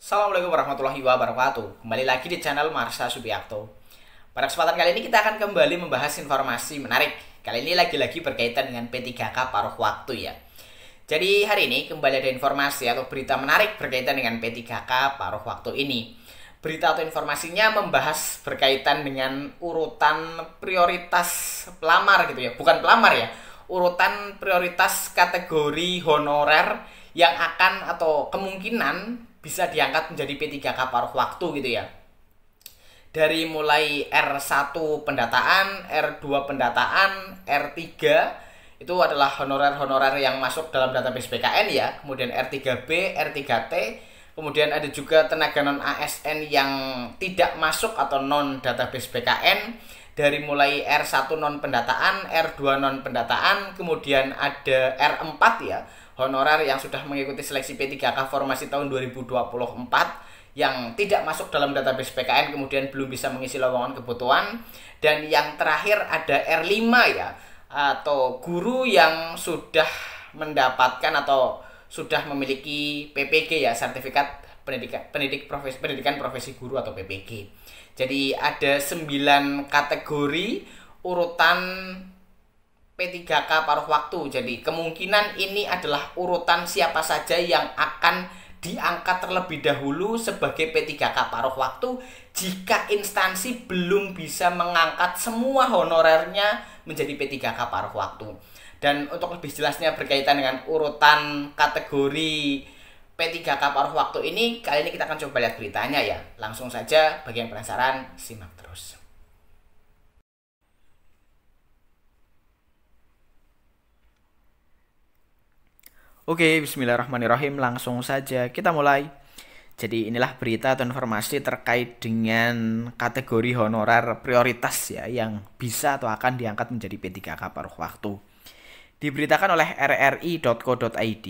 Assalamualaikum warahmatullahi wabarakatuh. Kembali lagi di channel Marsha Subiakto. Pada kesempatan kali ini kita akan kembali membahas informasi menarik. Kali ini lagi-lagi berkaitan dengan P3K paruh waktu ya. Jadi hari ini kembali ada informasi atau berita menarik berkaitan dengan P3K paruh waktu ini. Berita atau informasinya membahas berkaitan dengan urutan prioritas pelamar gitu ya. Bukan pelamar ya, urutan prioritas kategori honorer yang akan atau kemungkinan bisa diangkat menjadi P3K paruh waktu gitu ya. Dari mulai R1 pendataan, R2 pendataan, R3 itu adalah honorer-honorer yang masuk dalam database PKN ya. Kemudian R3B, R3T, kemudian ada juga tenaga non ASN yang tidak masuk atau non database PKN. Dari mulai R1 non pendataan, R2 non pendataan, kemudian ada R4 ya, honorer yang sudah mengikuti seleksi P3K formasi tahun 2024 yang tidak masuk dalam database PKN kemudian belum bisa mengisi lowongan kebutuhan. Dan yang terakhir ada R5 ya, atau guru yang sudah mendapatkan atau sudah memiliki PPG ya, sertifikat pendidikan profesi guru atau PPG. Jadi ada 9 kategori urutan P3K paruh waktu. Jadi kemungkinan ini adalah urutan siapa saja yang akan diangkat terlebih dahulu sebagai P3K paruh waktu jika instansi belum bisa mengangkat semua honorernya menjadi P3K paruh waktu. Dan untuk lebih jelasnya berkaitan dengan urutan kategori P3K paruh waktu ini, kali ini kita akan coba lihat beritanya ya. Langsung saja, bagi yang penasaran, simak terus. Oke, bismillahirrahmanirrahim. Langsung saja kita mulai. Jadi inilah berita atau informasi terkait dengan kategori honorer prioritas ya, yang bisa atau akan diangkat menjadi P3K paruh waktu. Diberitakan oleh rri.co.id,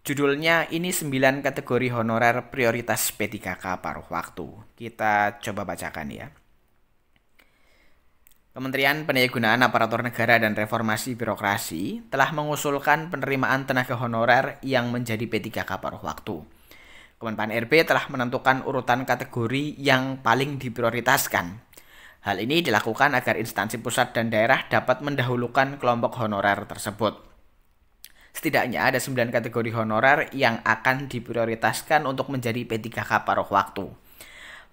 judulnya ini 9 kategori honorer prioritas P3K paruh waktu. Kita coba bacakan ya. Kementerian Pendaya-gunaan Aparatur Negara dan Reformasi Birokrasi telah mengusulkan penerimaan tenaga honorer yang menjadi P3K paruh waktu. Kemenpan RB telah menentukan urutan kategori yang paling diprioritaskan. Hal ini dilakukan agar instansi pusat dan daerah dapat mendahulukan kelompok honorer tersebut. Setidaknya ada 9 kategori honorer yang akan diprioritaskan untuk menjadi P3K paruh waktu.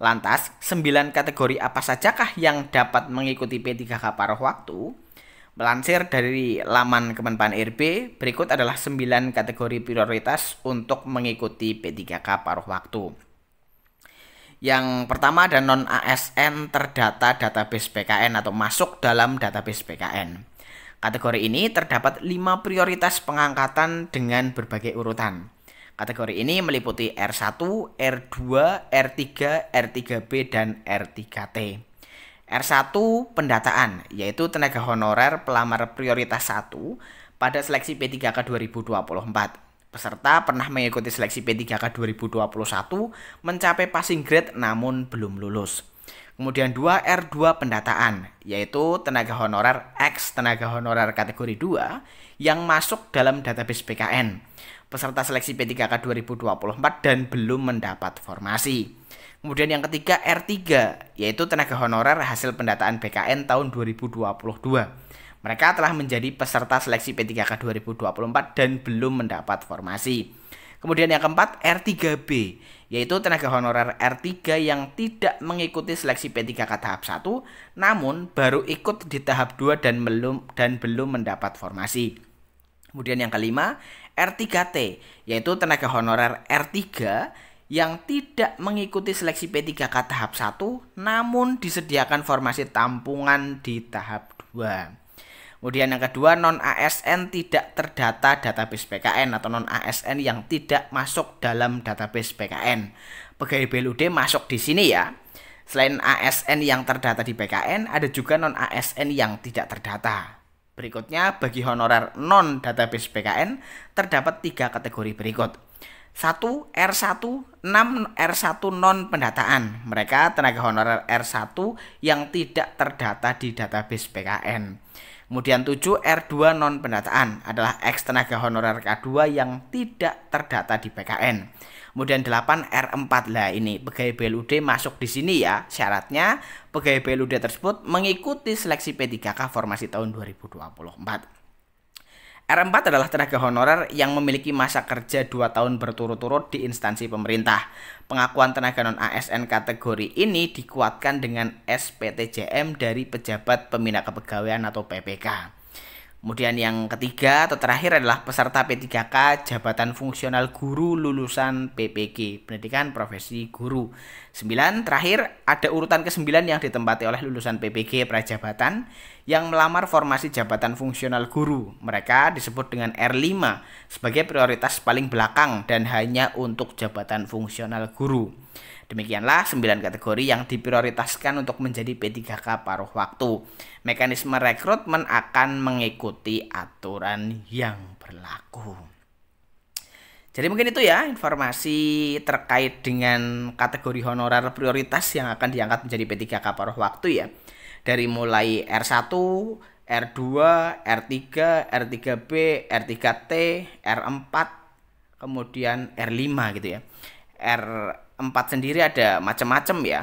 Lantas, 9 kategori apa sajakah yang dapat mengikuti P3K paruh waktu? Melansir dari laman Kemenpan RB, berikut adalah 9 kategori prioritas untuk mengikuti P3K paruh waktu. Yang pertama ada non-ASN terdata database PKN atau masuk dalam database PKN. Kategori ini terdapat 5 prioritas pengangkatan dengan berbagai urutan. Kategori ini meliputi R1, R2, R3, R3B, dan R3T. R1 pendataan, yaitu tenaga honorer pelamar prioritas 1 pada seleksi P3K 2024. Peserta pernah mengikuti seleksi P3K 2021 mencapai passing grade namun belum lulus. Kemudian 2 R2 pendataan, yaitu tenaga honorer X tenaga honorer kategori 2 yang masuk dalam database PKN. Peserta seleksi P3K 2024 dan belum mendapat formasi. Kemudian yang ketiga R3, yaitu tenaga honorer hasil pendataan PKN tahun 2022. Mereka telah menjadi peserta seleksi P3K 2024 dan belum mendapat formasi. Kemudian yang keempat R3B, yaitu tenaga honorer R3 yang tidak mengikuti seleksi P3K tahap 1, namun baru ikut di tahap 2 dan belum mendapat formasi. Kemudian yang kelima R3T, yaitu tenaga honorer R3 yang tidak mengikuti seleksi P3K tahap 1 namun disediakan formasi tampungan di tahap 2. Kemudian yang kedua non-ASN tidak terdata database PKN atau non-ASN yang tidak masuk dalam database PKN. Pegawai BLUD masuk di sini ya. Selain ASN yang terdata di PKN, ada juga non-ASN yang tidak terdata. Berikutnya, bagi honorer non-database PKN, terdapat 3 kategori berikut. 1. R1, 6 R1 non-pendataan. Mereka tenaga honorer R1 yang tidak terdata di database PKN. Kemudian 7, R2 non pendataan adalah ex tenaga honorer K2 yang tidak terdata di PKN. Kemudian 8, R4. Lah ini pegawai BLUD masuk di sini ya. Syaratnya pegawai BLUD tersebut mengikuti seleksi P3K formasi tahun 2024. R4 adalah tenaga honorer yang memiliki masa kerja 2 tahun berturut-turut di instansi pemerintah. Pengakuan tenaga non-ASN kategori ini dikuatkan dengan SPTJM dari pejabat pembina kepegawaian atau PPK. Kemudian yang ketiga atau terakhir adalah peserta P3K jabatan fungsional guru lulusan PPG, pendidikan profesi guru. 9, terakhir ada urutan ke-9 yang ditempati oleh lulusan PPG prajabatan yang melamar formasi jabatan fungsional guru. Mereka disebut dengan R5 sebagai prioritas paling belakang dan hanya untuk jabatan fungsional guru. Demikianlah 9 kategori yang diprioritaskan untuk menjadi P3K paruh waktu. Mekanisme rekrutmen akan mengikuti aturan yang berlaku. Jadi mungkin itu ya informasi terkait dengan kategori honorer prioritas yang akan diangkat menjadi P3K paruh waktu ya. Dari mulai R1, R2, R3, R3B, R3T, R4, kemudian R5 gitu ya. R4 sendiri ada macam-macam ya.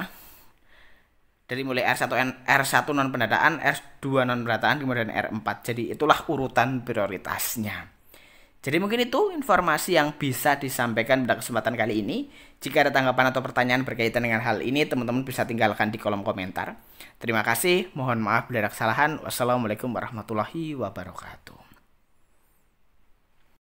Dari mulai R1 non pendataan, R2 non pendataan, kemudian R4. Jadi itulah urutan prioritasnya. Jadi mungkin itu informasi yang bisa disampaikan pada kesempatan kali ini. Jika ada tanggapan atau pertanyaan berkaitan dengan hal ini, teman-teman bisa tinggalkan di kolom komentar. Terima kasih, mohon maaf bila ada kesalahan. Wassalamualaikum warahmatullahi wabarakatuh.